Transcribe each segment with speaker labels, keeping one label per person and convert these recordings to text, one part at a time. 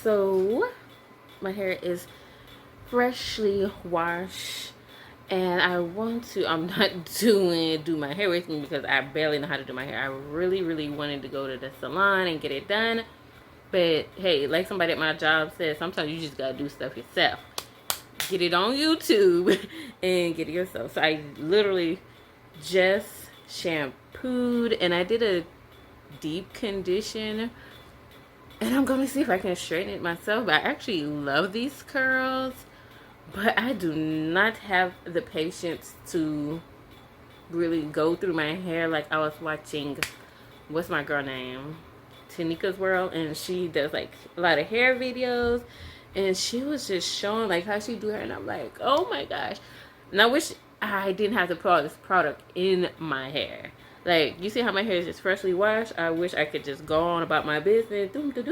Speaker 1: So my hair is freshly washed, and I'm not do my hair with me because I barely know how to do my hair. I really wanted to go to the salon and get it done, but hey, like somebody at my job said, sometimes you just gotta do stuff yourself. Get it on YouTube and get it yourself. So I literally just shampooed, and I did a deep condition, and I'm gonna see if I can straighten it myself. But I actually love these curls, but I do not have the patience to really go through my hair. Like, I was watching, what's my girl name, Tanika's World, and she does like a lot of hair videos, and she was just showing like how she do her, and I'm like, oh my gosh. And I wish I didn't have to put all this product in my hair. Like, you see how my hair is just freshly washed? I wish I could just go on about my business. Because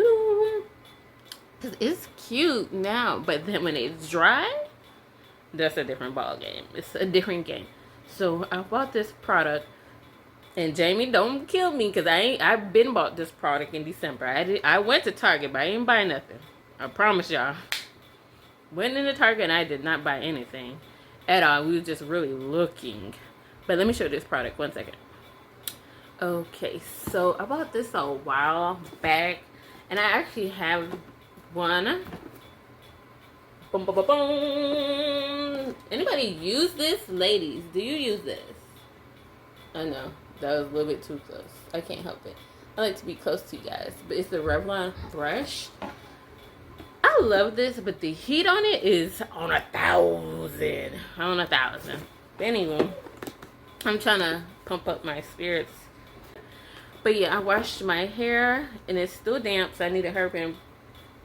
Speaker 1: it's cute now. But then when it's dry, that's a different ball game. It's a different game. So I bought this product. And Jamie, don't kill me, because I've been bought this product in December. I went to Target, but I didn't buy nothing. I promise y'all. Went into Target and I did not buy anything at all. We were just really looking. But let me show you this product. 1 second. Okay, so I bought this a while back, and I actually have one. Boom, boom, boom, boom. Anybody use this? Ladies, do you use this? I know, that was a little bit too close. I can't help it. I like to be close to you guys. But it's the REVLON brush. I love this, but the heat on it is on 1,000. On 1,000. But anyway, I'm trying to pump up my spirits. But yeah, I washed my hair, and it's still damp, so I need to hurry and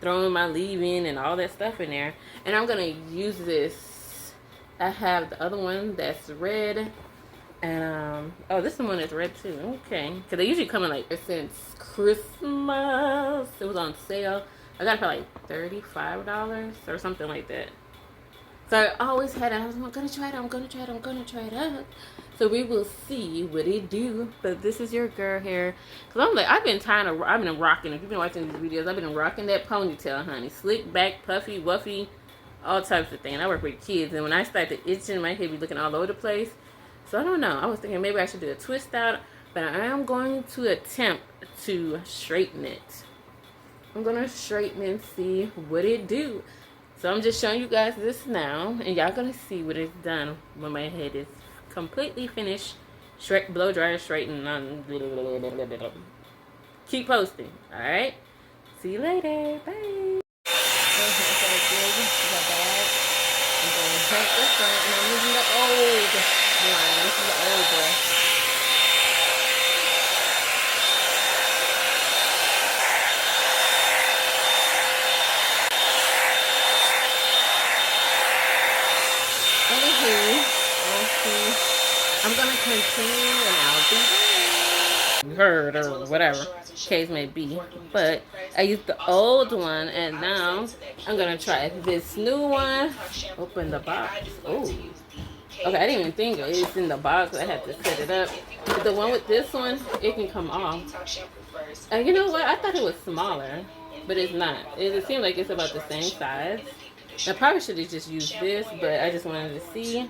Speaker 1: throw in my leave-in and all that stuff in there. And I'm going to use this. I have the other one that's red. And, oh, this one is red too. Okay. Because they usually come in, like, since Christmas. It was on sale. I got it for, like, $35 or something like that. So I always had it. I was like, I'm going to try it out. So we will see what it do. But this is your girl hair. Because I'm like, I've been rocking. If you've been watching these videos, I've been rocking that ponytail, honey. Slick back, puffy, wuffy, all types of things. I work with kids. And when I start to itching, my hair be looking all over the place. So I don't know. I was thinking maybe I should do a twist out. But I am going to attempt to straighten it. I'm going to straighten and see what it do. So I'm just showing you guys this now. And y'all going to see what it's done when my head is completely finished, blow dry, straighten. Keep posting. All right. See you later. Bye. I'm going to take this one, and I'm using the old one. This is the old brush. I'm going to continue, and I'll be there. Heard or whatever case may be. But I used the old one, and now I'm going to try this new one. Open the box. Oh. Okay, I didn't even think it's in the box. I had to set it up. But the one with this one, it can come off. And you know what? I thought it was smaller, but it's not. It seems like it's about the same size. I probably should have just used this, but I just wanted to see.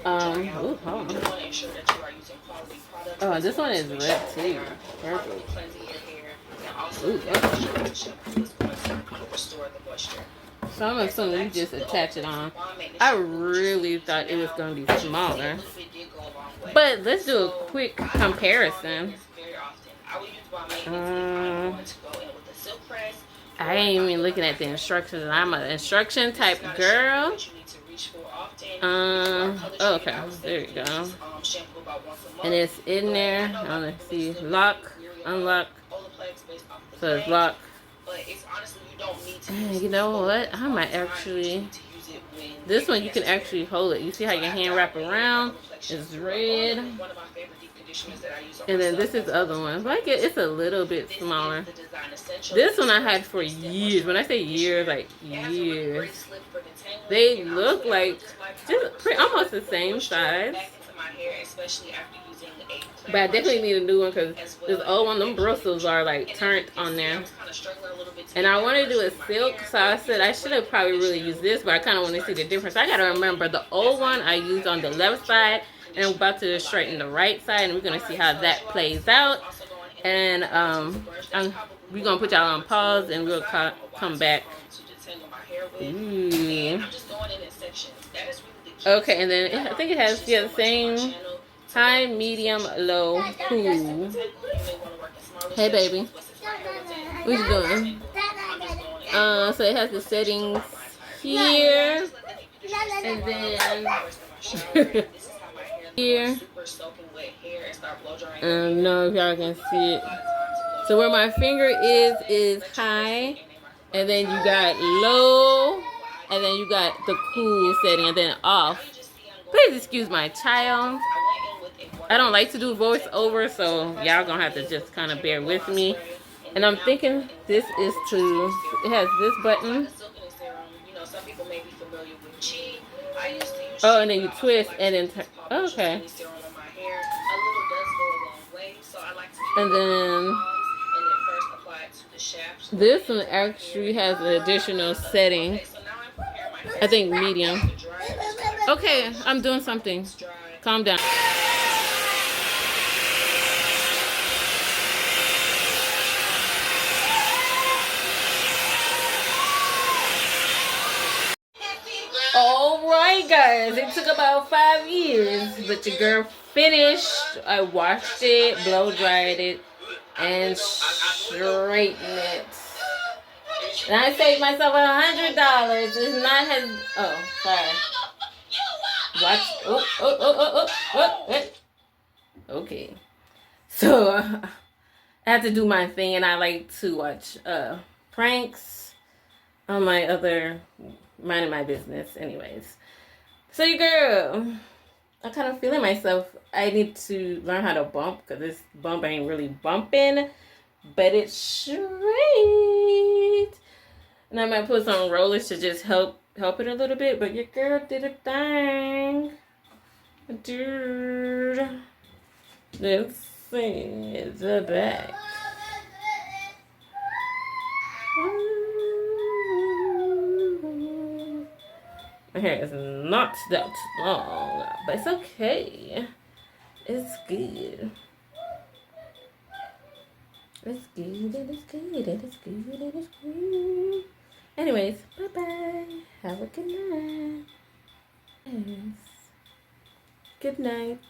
Speaker 1: Ooh, hold on. Oh, this one is red too. Perfect. Ooh, so I'm assuming you just attach it on. I really thought it was going to be smaller. But let's do a quick comparison. I ain't even looking at the instructions. I'm an instruction type girl. Okay, there you go. And it's in there. Let's see, lock, unlock. So it's lock. And you know what? I might actually. This one you can actually hold it. You see how your hand wrap around? It's red. And then this is the other one. But it's a little bit smaller. This one I had for years. When I say years, like years. They look like just almost the same size. But I definitely need a new one because this old one, them bristles are like turned on there. And I want to do a silk, so I said I should have probably really used this, but I kind of want to see the difference. I got to remember the old one I used on the left side, and I'm about to straighten the right side, and we're going to see how that plays out. And we're going to put y'all on pause, and we'll come back. Ooh. Okay, and then I think it has the same high, medium, low, cool. Hey, baby. What you doing? So it has the settings here, and then here. I don't know if y'all can see it. So where my finger is high, and then you got low, and then you got the cool setting, and then off. Please excuse my child. I don't like to do voiceover, so y'all gonna have to just kind of bear with me. And I'm thinking this is it has this button. Oh, and then you twist and then okay. And then this one actually has an additional setting. I think medium. Okay, I'm doing something. Calm down. Alright guys, it took about 5 years, but your girl finished. I washed it, blow dried it, and straightened it. And I saved myself $100. It's not sorry. Watch. Oh. Okay. So I have to do my thing, and I like to watch pranks on my other minding my business. Anyways, so your girl, I'm kind of feeling myself. I need to learn how to bump because this bump ain't really bumping, but it's straight. And I might put some rollers to just help it a little bit. But your girl did a thing, dude. Let's see the back. My hair is not that long, but it's okay. It's good. It's good, it is good, it is good, it is good. Anyways, bye-bye. Have a good night. Yes. Good night.